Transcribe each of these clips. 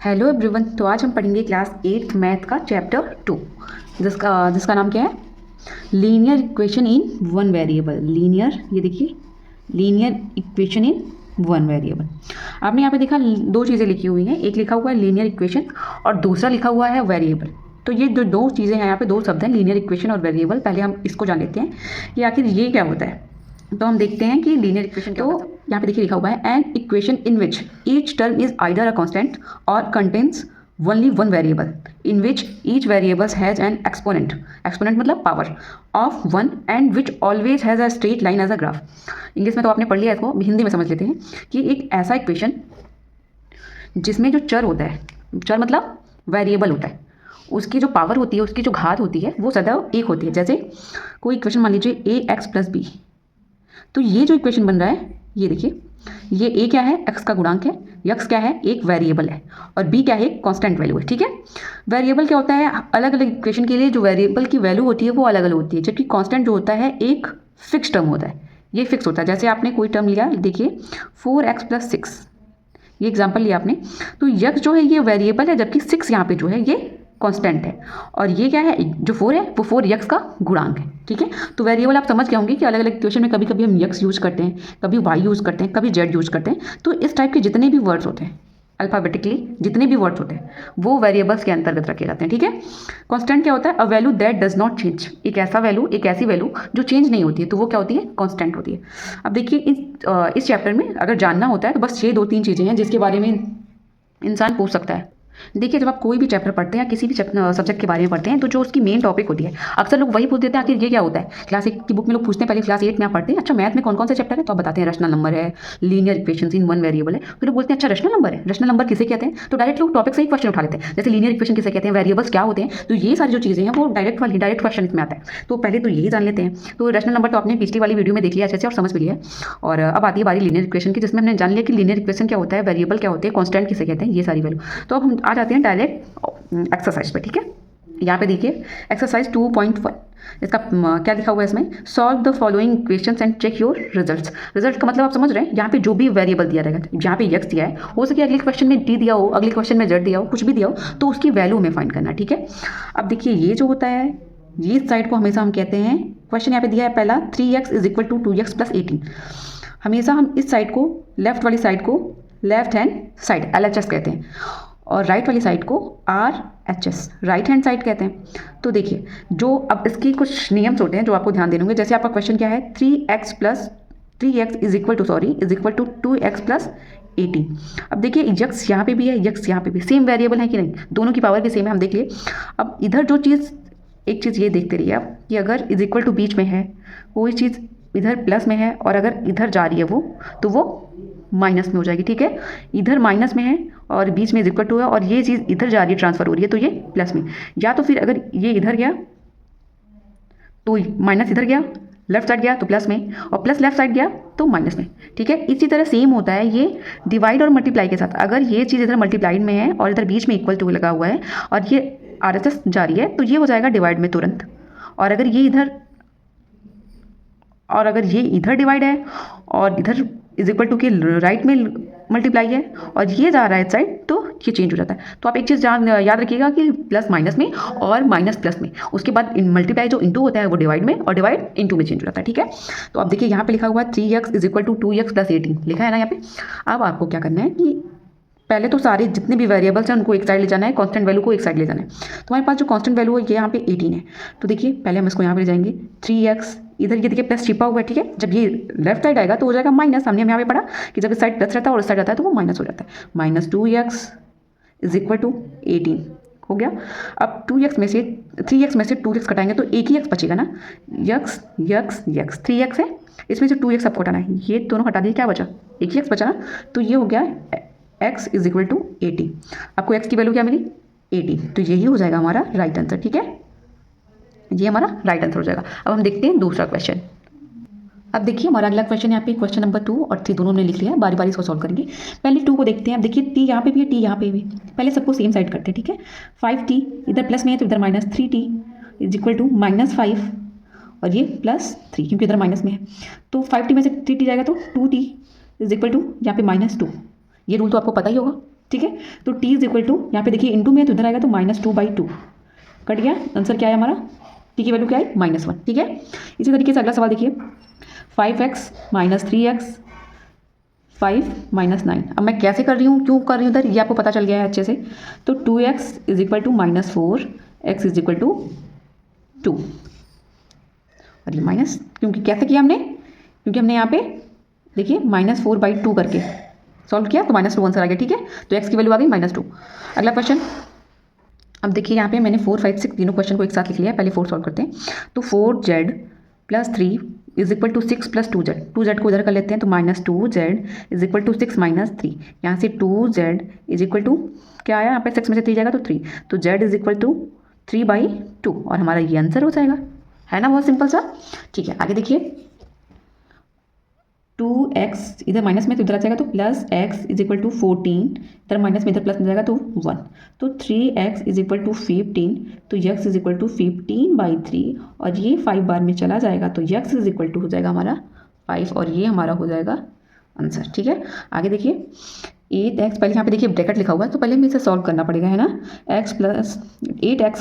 Hello everyone. तो आज हम पढ़ेंगे क्लास 8 मैथ का चैप्टर 2 जिसका नाम क्या है, linear equation in one variable. ये देखिए, linear equation in one variable. आपने यहाँ पे देखा दो चीज़ें लिखी हुई हैं, एक लिखा हुआ है लीनियर इक्वेशन और दूसरा लिखा हुआ है वेरिएबल। तो ये जो दो चीज़ें हैं, यहाँ पे दो शब्द हैं, लीनियर इक्वेशन और वेरिएबल। पहले हम इसको जान लेते हैं कि आखिर ये क्या होता है। तो हम देखते हैं कि लीनियर इक्वेशन क्या होता है। यहाँ पे देखिए लिखा हुआ है an equation in which each term is either a constant और contains only one variable in which each variables has an exponent मतलब power of one and which always has a straight line as a graph. English में तो आपने पढ़ लिया, इसको हिंदी में समझ लेते हैं कि एक ऐसा इक्वेशन जिसमें जो चर होता है, चर मतलब वेरिएबल होता है, उसकी जो पावर होती है, उसकी जो घात होती है वो सदैव एक होती है। जैसे कोई इक्वेशन मान लीजिए ए एक्स प्लस बी, तो ये जो इक्वेशन बन रहा है, ये देखिए, ये ए क्या है, एक्स का गुणांक है, एक्स क्या है, एक वेरिएबल है, और बी क्या है, एक कांस्टेंट वैल्यू है। ठीक है, वेरिएबल क्या होता है, अलग अलग इक्वेशन के लिए जो वेरिएबल की वैल्यू होती है वो अलग अलग होती है, जबकि कांस्टेंट जो होता है एक फिक्स टर्म होता है, ये फिक्स होता है। जैसे आपने कोई टर्म लिया, देखिए 4x+6, ये एग्जाम्पल लिया आपने, तो यक्स जो है ये वेरिएबल है, जबकि 6 यहाँ पे जो है ये कांस्टेंट है, और ये क्या है, जो 4 है वो 4 यक्स का गुणांक है। ठीक है, तो वेरिएबल आप समझ गए होंगे कि अलग अलग इक्वेशन में कभी कभी हम यक्स यूज़ करते हैं, कभी वाई यूज़ करते हैं, कभी जेड यूज़ करते हैं। तो इस टाइप के जितने भी वर्ड्स होते हैं, अल्फ़ाबेटिकली जितने भी वर्ड्स होते हैं, वो वेरिएबल्स के अंतर्गत रखे जाते हैं। ठीक है, कांस्टेंट क्या होता है, a value that does not change, एक ऐसा वैल्यू, एक ऐसी वैल्यू जो चेंज नहीं होती है, तो वो क्या होती है, कांस्टेंट होती है। अब देखिए इस चैप्टर में अगर जानना होता है तो बस ये 2-3 चीज़ें हैं जिसके बारे में इंसान पूछ सकता है। देखिए, जब आप कोई भी चैप्टर पढ़ते हैं या किसी भी सब्जेक्ट के बारे में पढ़ते हैं, तो जो उसकी मेन टॉपिक होती है, अक्सर लोग वही पूछ देते हैं आखिर ये क्या होता है। क्लास 1 की बुक में लोग पूछते हैं, पहले क्लास 8 में आप पढ़ते हैं, अच्छा मैथ में कौन कौन से चैप्टर है, तो आप बताते हैं रैशनल नंबर है, linear equations in one variable है। फिर लोग बोलते हैं अच्छा रैशनल नंबर है, रैशनल नंबर किसे कहते हैं, तो डायरेक्ट लोग टॉपिक से ही क्वेश्चन उठा लेते हैं, जैसे लीनियर इक्वेशन किसे कहते हैं, वेरिएबल्स क्या होते हैं। तो ये सारी जो चीज़ें हैं वो डायरेक्ट क्वेश्चन इसमें आता है, तो पहले तो यही जान लेते हैं। तो रैशनल नंबर तो आपने पिछली वाली वीडियो में देख लिया अच्छे से और समझ भी लिया, और अब आती है बारी लीनियर इक्वेशन की, जिसमें हमने जान लिया कि लीनियर इक्वेशन क्या होता है, वेरिएबल क्या होते हैं, कांस्टेंट किसे कहते हैं, ये सारी वैल्यू। तो अब हम आ जाते हैं डायरेक्ट एक्सरसाइज पे। ठीक है, यहाँ पे देखिए एक्सरसाइज 2.1, इसका क्या लिखा हुआ है इसमें, solve the following equations and check your results. Result का मतलब आप समझ रहे हैं, यहाँ पे जो भी वेरिएबल दिया रहेगा, यहाँ पे एक्स दिया है, हो सके अगले क्वेश्चन में डी दिया हो, अगले क्वेश्चन में जेड दिया हो, कुछ भी दिया हो, तो उसकी वैल्यू में फाइंड करना। ठीक है, अब देखिए ये जो होता है, ये साइड को हमेशा हम कहते हैं, क्वेश्चन यहाँ पे दिया है पहला 3x = 2x+18, हमेशा हम इस साइड को, लेफ्ट वाली साइड को लेफ्ट हैंड साइड LHS कहते हैं, और राइट वाली साइड को RHS राइट हैंड साइड कहते हैं। तो देखिए, जो अब इसकी कुछ नियम्स होते हैं जो आपको ध्यान देने होंगे। जैसे आपका क्वेश्चन क्या है, 3x = 2x+18। अब देखिए यक्स यहाँ पे भी है, यक्स यहाँ पे भी, सेम वेरिएबल है कि नहीं, दोनों की पावर भी सेम है, हम देख लिए। अब इधर जो चीज़, एक चीज़ ये देखते रहिए आप कि अगर = बीच में है, कोई चीज़ इधर प्लस में है और अगर इधर जा रही है वो, तो वो माइनस में हो जाएगी। ठीक है, इधर माइनस में है और बीच में = है, और ये चीज़ इधर जा रही है, ट्रांसफर हो रही है, तो ये प्लस में। या तो फिर अगर ये इधर गया तो माइनस इधर गया, लेफ्ट साइड गया तो प्लस में, और प्लस लेफ्ट साइड गया तो माइनस में। ठीक है, इसी तरह सेम होता है ये डिवाइड और मल्टीप्लाई के साथ। अगर ये चीज़ इधर मल्टीप्लाइड में है और इधर बीच में = लगा हुआ है और ये RHS जारी है, तो ये हो जाएगा डिवाइड में तुरंत। और अगर ये इधर डिवाइड है और इधर = के राइट में मल्टीप्लाई है और ये जा रहा है इस साइड, तो ये चेंज हो जाता है। तो आप एक चीज़ याद रखिएगा कि प्लस माइनस में और माइनस प्लस में, उसके बाद मल्टीप्लाई जो इंटू होता है वो डिवाइड में, और डिवाइड इंटू में चेंज हो जाता है। ठीक है, तो अब देखिए यहाँ पे लिखा हुआ है 3x = 2x+18 लिखा है ना यहाँ पे। अब आपको क्या करना है कि पहले तो सारे जितने भी वेरिएबल्स हैं उनको एक साइड ले जाना है, कांस्टेंट वैल्यू को एक साइड ले जाना है। तो हमारे पास जो कांस्टेंट वैल्यू है ये यहाँ पे 18 है, तो देखिए पहले हम इसको यहाँ पे ले जाएंगे, 3x, इधर ये देखिए प्लस छिपा हुआ है। ठीक है, जब ये लेफ्ट साइड आएगा तो हो जाएगा माइनस। हमने यहाँ पे पढ़ा कि जब इस साइड प्लस रहता है और इस साइड आता है तो वो माइनस हो जाता है। -2x = 18 हो गया। अब 3x में से 2x कटाएंगे तो एक ही x बचेगा ना, यक्स 3x है, इसमें से 2x आपको हटाना है, ये दोनों हटा दिए, क्या बचा, एक ही x बचा ना, तो ये हो गया x = 80। आपको x की वैल्यू क्या मिली, 80, तो यही हो जाएगा हमारा राइट आंसर। ठीक है, ये हमारा राइट आंसर हो जाएगा। अब हम देखते हैं दूसरा क्वेश्चन। अब देखिए हमारा अगला क्वेश्चन यहाँ पे क्वेश्चन नंबर 2 और 3 दोनों हमने लिख लिया है, बारी बारी इसको सॉल्व करेंगे। पहले 2 को देखते हैं। अब देखिए t यहाँ पे भी है, t यहाँ पे भी, पहले सबको सेम साइड करते हैं। ठीक है, 5t इधर प्लस में है तो इधर -3t = -5, और ये +3 क्योंकि इधर माइनस में है, तो 5t में से 3t जाएगा तो 2t = यहाँ पे -2। ये रूल तो आपको पता ही होगा, ठीक है। तो t इज इक्वल टू, यहाँ पे देखिए इंटू में तो इधर आएगा तो -2/2 कट गया। आंसर क्या है हमारा, t की वैल्यू क्या है -1, ठीक है। इसी तरीके से अगला सवाल देखिए 5x - 3x 5 - 9। अब मैं कैसे कर रही हूँ, क्यों कर रही हूँ इधर, ये आपको पता चल गया है अच्छे से। तो 2x is equal to -4, x is equal to 2 और ये माइनस, क्योंकि कैसे किया हमने, क्योंकि हमने यहाँ पे देखिए -4/2 करके सॉल्व किया तो -2 आंसर आ गया, ठीक है। तो x की वैल्यू आ गई -2। अगला क्वेश्चन, अब देखिए यहाँ पे मैंने 4, 5, 6 तीनों क्वेश्चन को एक साथ लिख लिया है। पहले 4 सॉल्व करते हैं। तो 4z + 3 is equal to 6 + 2z, 2z को इधर कर लेते हैं तो -2z इज इक्वल टू 6 - 3। यहाँ से 2z इज इक्वल टू क्या आया, यहाँ पे 6 में से 3 जाएगा तो 3, तो z इज इक्वल टू 3/2 और हमारा ये आंसर हो जाएगा, है ना, बहुत सिंपल सा। ठीक है, आगे देखिए 2x इधर माइनस में तो इधर आ जाएगा तो +x इज इक्वल टू 14, इधर माइनस में इधर प्लस में जाएगा तो 1, तो 3x इज इक्वल टू 15, तो x इज इक्वल टू 15/3 और ये 5 बार में चला जाएगा तो x इज इक्वल टू हो जाएगा हमारा 5 और ये हमारा हो जाएगा आंसर, ठीक है। आगे देखिए 8x, पहले यहाँ पे देखिए ब्रैकेट लिखा हुआ है तो पहले हमें इसे सॉल्व करना पड़ेगा, है ना। 8x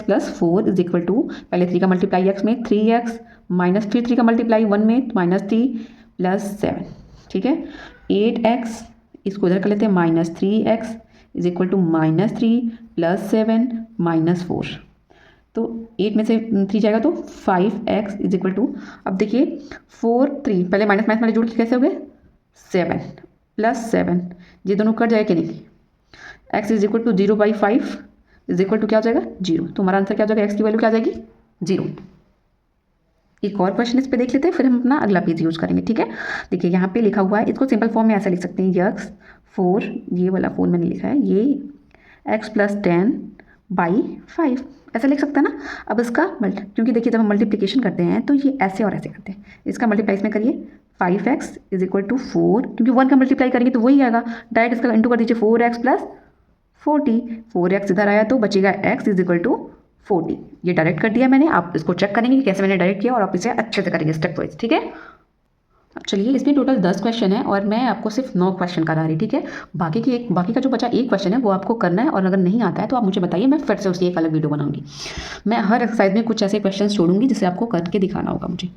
+ 4 इज इक्वल टू, पहले 3 का मल्टीप्लाई x में 3x माइनस फिर 3 का मल्टीप्लाई 1 में -3 + 7, ठीक है। 8x इसको इधर कर लेते हैं -3x इज इक्वल टू -3 + 7 -4, तो 8 में से 3 जाएगा तो 5x इज इक्वल टू, अब देखिए 4 3 पहले माइनस वाले जोड़ के कैसे हो गए 7 + 7, ये दोनों कट जाएगा कि नहीं। x is equal to 0/5 is equal to क्या हो जाएगा 0, तो हमारा आंसर क्या हो जाएगा, x की वैल्यू क्या आ जाएगी 0। एक और क्वेश्चन इस पे देख लेते हैं, फिर हम अपना अगला पेज यूज करेंगे, ठीक है। देखिए यहाँ पे लिखा हुआ है, इसको सिंपल फॉर्म में ऐसा लिख सकते हैं x4, ये वाला 4 मैंने लिखा है, ये x + 10/5 ऐसा लिख सकते हैं ना। अब इसका क्योंकि देखिए जब हम मल्टीप्लिकेशन करते हैं तो ये ऐसे और ऐसे करते हैं, इसका मल्टीप्लाई इसमें करिए 5x इज इक्वल टू 4, क्योंकि 1 का मल्टीप्लाई करेंगे तो वही आएगा, डायरेक्ट इसका इंटू कर दीजिए 4x + 40, 4x इधर आया तो बचेगा x इज इक्वल टू 40, ये डायरेक्ट कर दिया मैंने। आप इसको चेक करेंगे कि कैसे मैंने डायरेक्ट किया और आप इसे अच्छे से करेंगे स्टेप वाइज, ठीक है। अब चलिए, इसमें टोटल 10 क्वेश्चन है और मैं आपको सिर्फ 9 क्वेश्चन करा रही, ठीक है। बाकी का जो बचा एक क्वेश्चन है वो आपको करना है और अगर नहीं आता है तो आप मुझे बताइए, मैं फिर से उसकी एक अलग वीडियो बनाऊंगी। मैं हर एक्सरसाइज में कुछ ऐसे क्वेश्चन छोड़ूंगी जिसे आपको करके दिखाना होगा मुझे,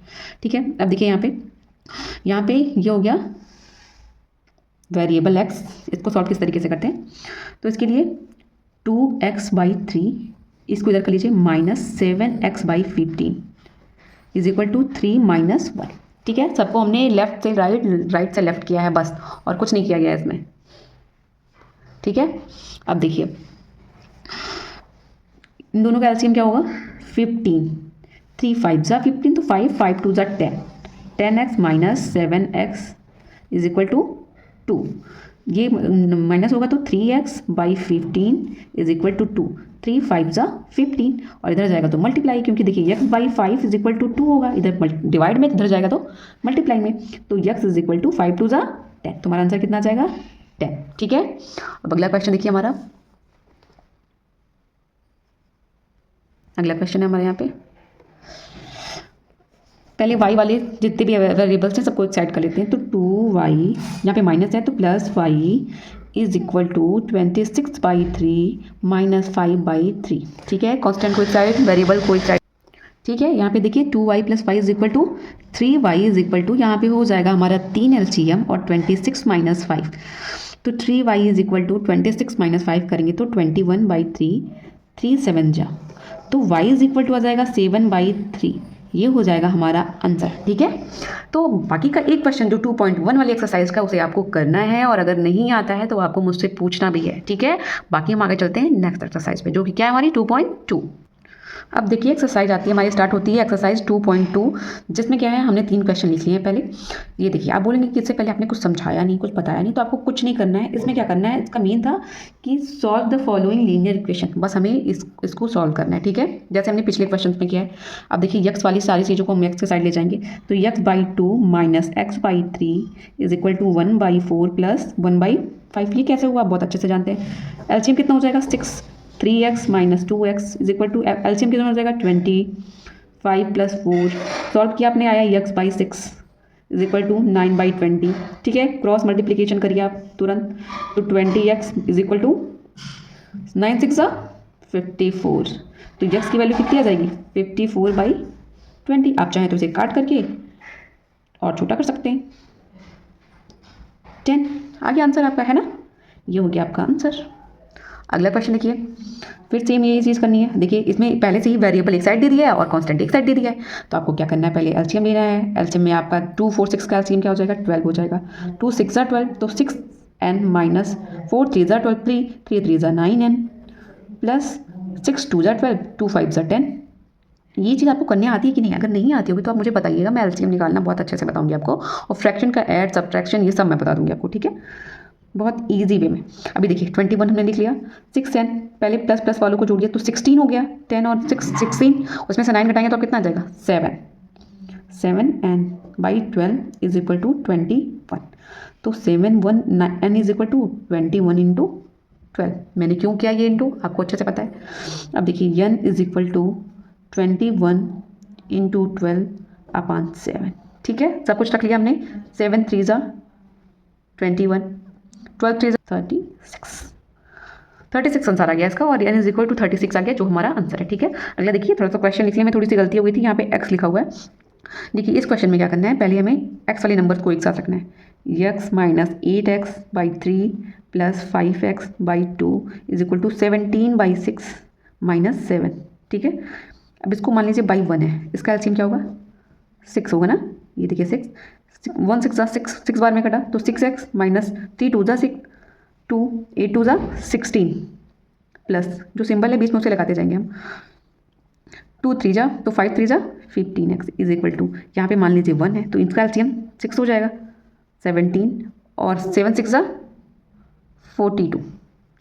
ठीक है। अब देखिए यहाँ पे ये हो गया वेरिएबल x, इसको सॉल्व किस तरीके से करते हैं, तो इसके लिए 2x/3 इसको इधर कर लीजिए -7x/15 इज इक्वल टू 3 - 1, ठीक है। सबको हमने लेफ्ट से राइट से लेफ्ट किया है बस, और कुछ नहीं किया गया इसमें, ठीक है। अब देखिए इन दोनों का एलसीएम क्या होगा 15, 3 5 = 15 तो 5 5 2 = 10, 10x - 7x is equal to 2, ये माइनस होगा तो 3x/15 इज इक्वल टू 2, 3 5 = 15 और इधर जाएगा तो मल्टीप्लाई, क्योंकि देखिए x/5 इज इक्वल टू 2 होगा, इधर डिवाइड में, इधर जाएगा तो मल्टीप्लाई में, तो x इज इक्वल टू 5 2 = 10, तुम्हारा आंसर कितना आ जाएगा 10, ठीक है। अब अगला क्वेश्चन देखिए हमारा, अगला क्वेश्चन है हमारे यहाँ पे, पहले y वाले जितने भी वेरिएबल्स हैं सबको एक साइड कर लेते हैं, तो 2y यहाँ पे माइनस है तो +y इज इक्वल टू 26/3 - 5/3, ठीक है। कांस्टेंट को एक साइड, वेरिएबल को एक साइड, ठीक है। यहाँ पे देखिए 2y + 5 is equal to 3y is equal to, यहाँ पे हो जाएगा हमारा 3 एलसीएम और 26 - 5, तो 3y इज इक्वल टू 26 - 5 करेंगे तो 21/3, 3 7 जा, तो y इज इक्वल टू आ जाएगा 7/3, ये हो जाएगा हमारा आंसर, ठीक है। तो बाकी का एक क्वेश्चन जो 2.1 वाली एक्सरसाइज का उसे आपको करना है और अगर नहीं आता है तो आपको मुझसे पूछना भी है, ठीक है। बाकी हम आगे चलते हैं नेक्स्ट एक्सरसाइज पे, जो कि क्या है हमारी 2.2। अब देखिए एक्सरसाइज आती है हमारी, स्टार्ट होती है एक्सरसाइज 2.2, जिसमें क्या है हमने 3 क्वेश्चन लिख लिए हैं पहले। ये देखिए आप बोलेंगे कि इससे पहले आपने कुछ समझाया नहीं, कुछ बताया नहीं, तो आपको कुछ नहीं करना है। इसमें क्या करना है, इसका मेन था कि solve the following linear equation, बस हमें इसको सॉल्व करना है, ठीक है, जैसे हमने पिछले क्वेश्चन में किया है। अब देखिए x वाली सारी चीज़ों को हम x के साइड ले जाएंगे, तो x/2 - x/3 is equal to 1/4 + 1/5, ये कैसे हुआ आप बहुत अच्छे से जानते हैं। एलसीएम कितना हो जाएगा 6, 3x - 2x is equal to, LCM कितना हो जाएगा 25 + 4, सॉल्व किया आपने आया x/6, इज इक्वल टू 9/20। ठीक है, क्रॉस मल्टीप्लीकेशन करिए आप तुरंत, तो 20x इज इक्वल टू 9 6 54। तो x की वैल्यू कितनी आ जाएगी 54/20। आप चाहें तो इसे काट करके और छोटा कर सकते हैं। 10 आगे आंसर आपका है ना, ये हो गया आपका आंसर। अगला क्वेश्चन देखिए, फिर सेम यही चीज़ करनी है। देखिए इसमें पहले से ही वेरिएबल एक साइड दे दिया है और कांस्टेंट एक साइड दे दिया है, तो आपको क्या करना है, पहले एलसीएम लेना है। एलसीएम में आपका 2 4 6 का एलसीएम क्या हो जाएगा 12 हो जाएगा। 2 6 12, तो 6n माइनस 4 3 12 3 3 3 9n प्लस 6 2 12 2 5 10। ये चीज़ आपको करने आती है कि नहीं? अगर नहीं आती होगी तो आप मुझे बताइएगा, मैं एलसीएम निकालना बहुत अच्छे से बताऊंगी आपको, और फ्रैक्शन का ऐड सब्ट्रैक्शन ये सब मैं बता दूंगी आपको। ठीक है, बहुत इजी वे में। अभी देखिए 21 हमने लिख लिया, 6n पहले प्लस प्लस वालों को जोड़ दिया तो 16 हो गया। 10 और 6 16, उसमें से 9 घटाएंगे तो आप कितना आ जाएगा 7n/12 इज इक्वल टू 21। तो 7 n is equal to 21 into 12। मैंने क्यों किया ये इंटू, आपको अच्छे से पता है। अब देखिए n is equal to 21 into 12/7। ठीक है, सब कुछ रख लिया हमने। 7 3 21, 12 3 36 आंसर आ गया इसका, और n इज इक्वल टू 36 आ गया जो हमारा आंसर है। ठीक है, अगला देखिए, थोड़ा सा क्वेश्चन लिखने में थोड़ी सी गलती हो गई थी, यहाँ पे x लिखा हुआ है। देखिए इस क्वेश्चन में क्या करना है, पहले हमें x वाले नंबर को एक साथ रखना है। x minus 8x/3 plus 5x/2 is equal to 17/6 minus 7। ठीक है, अब इसको मान लीजिए बाई 1 है, इसका एलसीएम क्या होगा 6 होगा ना। ये देखिए 6 1 6 6 बार में कटा, तो 6x माइनस 3 2 6 2 8 2 16 प्लस जो सिंबल है बीच में उसे लगाते जाएंगे हम। 2 3 तो 5 3 15x इज इक्वल टू, यहाँ पे मान लीजिए 1 है तो इसका एलसीएम 6 हो जाएगा 17, और 7 6 42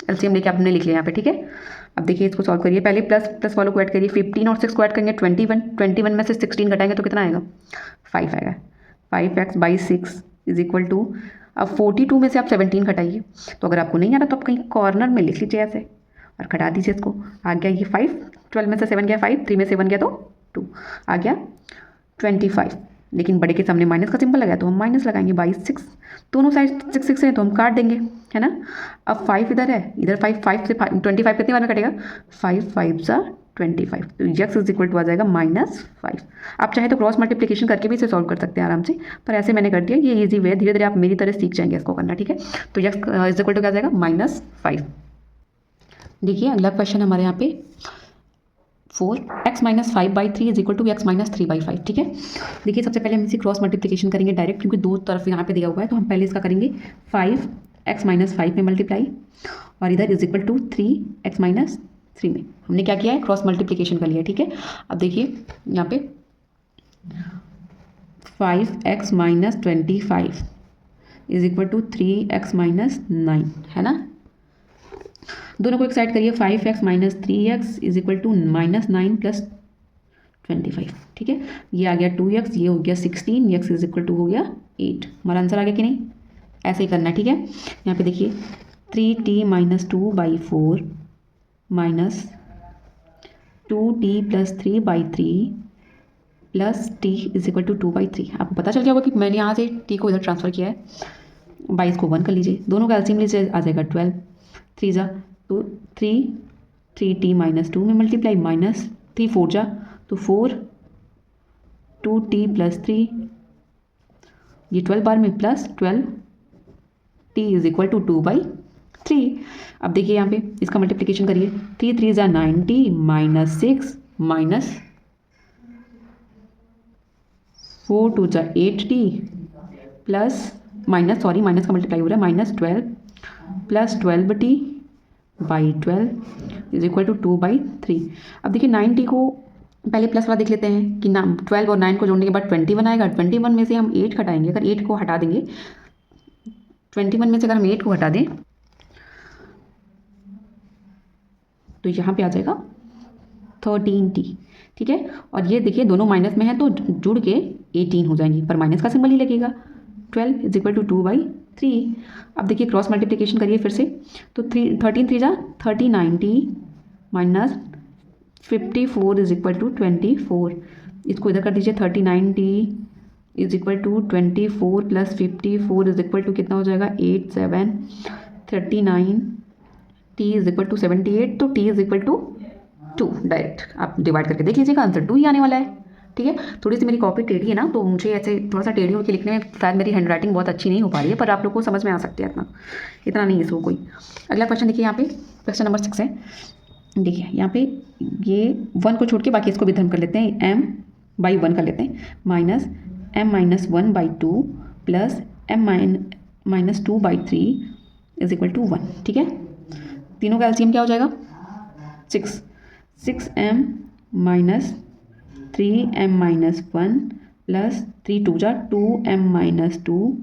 एलसीएम लेके आपने लिख लिया यहाँ पे। ठीक है, अब देखिए इसको सॉल्व करिए, पहले प्लस प्लस वालों को ऐड करिए। 15 और 6 को ऐड करेंगे 21 में से 16 घटाएंगे तो कितना आएगा 5 आएगा। 5x/6 इज इक्वल टू, अब 42 में से आप 17 घटाइए, तो अगर आपको नहीं आ रहा तो आप कहीं कॉर्नर में लिख लीजिए ऐसे और घटा दीजिए इसको। आ गया ये 5, 12 में से 7 गया 5, 3 में से 1 गया तो 2, आ गया 25। लेकिन बड़े के सामने माइनस का सिंबल लगाया तो हम माइनस लगाएंगे। 6 दोनों साइड 6 6 है तो हम काट देंगे, है ना। अब 5 इधर है, इधर 5 से 25 कितनी बार में कटेगा 5 5 25, तो x इज इक्वल टू आ जाएगा -5। आप चाहे तो क्रॉस मल्टीप्लिकेशन करके भी इसे सॉल्व कर सकते हैं आराम से, पर ऐसे मैंने कर दिया, ये इजी वे, धीरे धीरे आप मेरी तरह सीख जाएंगे इसको करना। ठीक है, तो x इज इक्वल टू क्या आ जाएगा -5। देखिए अगला क्वेश्चन हमारे यहाँ पे 4x minus 5/3 is equal to x minus 3/5। ठीक है, देखिए सबसे पहले हम इसे क्रॉस मल्टीप्लिकेशन करेंगे डायरेक्ट, क्योंकि दो तरफ यहाँ पे दिया हुआ है, तो हम पहले इसका करेंगे 5x माइनस 5 में मल्टीप्लाई, और इधर is equal to 3x minus 3 में हमने क्या किया है क्रॉस मल्टीप्लिकेशन कर लिया। ठीक है, अब देखिए यहाँ पे 5x minus 25 is equal to 3x minus 9, है ना। दोनों को एक साइड करिए, 5x minus 3x is equal to -9 plus 25। ठीक है, ये आ गया 2x, ये हो गया 16, x इज इक्वल टू हो गया 8। हमारा आंसर आ गया कि नहीं, ऐसे ही करना है। ठीक है, यहाँ पे देखिए 3t minus 2/4 minus 2t plus 3/3 plus t is equal to 2/3। आपको पता चल गया होगा कि मैंने यहाँ से t को इधर ट्रांसफर किया है। 22 को 1 कर लीजिए, दोनों का एलसीएम लीजिए, आ जाएगा 12। 3 तो 3t माइनस 2 में मल्टीप्लाई, माइनस 3 4 तो 4, 2t प्लस 3, ये 12 बार में plus 12t is equal to 2/3। अब देखिए यहाँ पे इसका मल्टीप्लिकेशन करिए, 3 3 90 minus 6 minus 4 2 8t plus minus का मल्टीप्लाई हो रहा है -12 plus 12t/12 is equal to 2/3। अब देखिए 9t को पहले प्लस वाला देख लेते हैं कि 12 और 9 को जोड़ने के बाद 21 आएगा। 21 में से हम 8 हटाएंगे, अगर 8 को हटा देंगे, 21 में से अगर हम 8 को हटा दें तो यहाँ पे आ जाएगा 13t। ठीक है, और ये देखिए दोनों माइनस में है तो जुड़ के 18 हो जाएंगी, पर माइनस का सिंबल ही लगेगा। 12 इज इक्वल टू 2/3। अब देखिए क्रॉस मल्टीप्लिकेशन करिए फिर से, तो 13 3 39t minus 54 is equal to 24। इसको इधर कर दीजिए, 39t is equal to 24 plus 54 is equal to कितना हो जाएगा 8 7 39, टी इज इक्वल टू 78, तो T is equal to 2। Direct आप डिवाइड करके देख लीजिएगा, आंसर 2 ही आने वाला है। ठीक है, थोड़ी सी मेरी कॉपी टेढ़ी है ना, तो मुझे ऐसे थोड़ा सा टेढ़ी होकर लिखने में शायद मेरी हैंडराइटिंग बहुत अच्छी नहीं हो पा रही है, पर आप लोग को समझ में आ सकती है, इतना नहीं है इसको कोई। अगला क्वेश्चन देखिए, यहाँ पे क्वेश्चन नंबर 6 है। देखिए यहाँ पे ये 1 को छोड़ के बाकी इसको भी धर्म कर लेते हैं, m/1 कर लेते हैं, minus m-1/2 plus m-2/3 is equal to 1। ठीक है, तीनों का एलसीएम क्या हो जाएगा 6m माइनस 3m-1 प्लस 3 2 जा 2m-2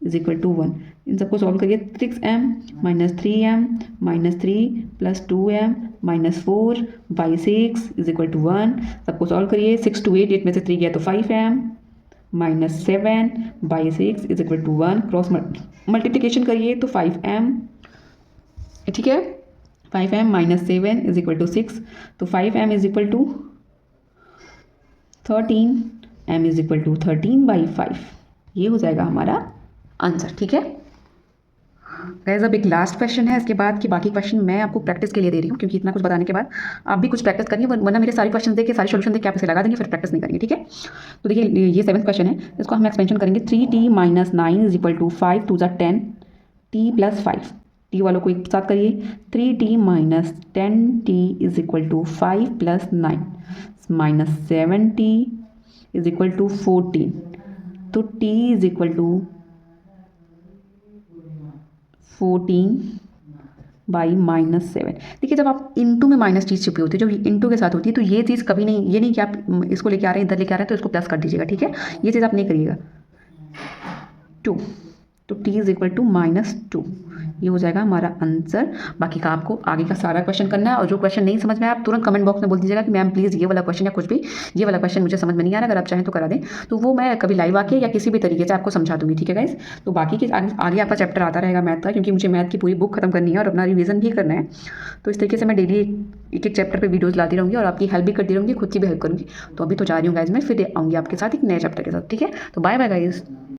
इज इक्वल टू 1। इन सबको सॉल्व करिए, 6m minus 3m minus 3 plus 2m minus 4/6 is equal to 1। सबको सॉल्व करिए, 6 2 8 में से 3 गया तो 5m minus 7/6 is equal to 1। Cross multiplication करिए तो 5m, ठीक है, 5m minus 7 is equal to 6, तो 5m is equal to 13, m is equal to 13/5। ये हो जाएगा हमारा आंसर। ठीक है गाइस, अब एक लास्ट क्वेश्चन है, इसके बाद की बाकी क्वेश्चन मैं आपको प्रैक्टिस के लिए दे रही हूँ, क्योंकि इतना कुछ बताने के बाद आप भी कुछ प्रैक्टिस करिए, वरना मेरे सारे क्वेश्चन देख के सारे सोल्यूशन देख के आप इसे लगा देंगे, फिर प्रैक्टिस नहीं करेंगे। ठीक है, तो देखिए ये 7th क्वेश्चन है, इसको हम एक्सपेंशन करेंगे। 3t minus 9 is equal to 5 2 10, t plus 5, T वालों को एक साथ करिए, 3t minus 10t is equal to 5 plus 9 minus 7t is equal to 14, तो t इज इक्वल टू 14/-7। देखिए जब आप इंटू में माइनस चीज़ छुपी होती है, जब इंटू के साथ होती है, तो ये चीज़ कभी नहीं, ये नहीं कि आप इसको लेके आ रहे हैं इधर लेके आ रहे हैं तो इसको प्लस कर दीजिएगा। ठीक है, ये चीज़ आप नहीं करिएगा। 2, तो t इज इक्वल टू -2, ये हो जाएगा हमारा आंसर। बाकी का आपको आगे का सारा क्वेश्चन करना है, और जो क्वेश्चन नहीं समझ में आया आप तुरंत कमेंट बॉक्स में बोल दीजिएगा कि मैम प्लीज़ ये वाला क्वेश्चन या कुछ भी, ये वाला क्वेश्चन मुझे समझ में नहीं आ रहा, अगर आप चाहें तो करा दें, तो वो मैं कभी लाइव आके या किसी भी तरीके से आपको समझा दूंगी। ठीक है गाइस, तो बाकी के आगे आपका चैप्टर आता रहेगा मैथ का, क्योंकि मुझे मैथ की पूरी बुक खत्म करनी है और अपना रिवीजन भी करना है। तो इस तरीके से मैं डेली एक एक चैप्टर पर वीडियोज़ लाती रहूँगी और आपकी हेल्प भी करती रहूँगी, खुद की भी हेल्प करूँगी। तो अभी तो जा रही हूँ गाइस, मैं फिर आऊँगी आपके साथ एक नए चैप्टर के साथ। ठीक है, तो बाय बाय गाइस।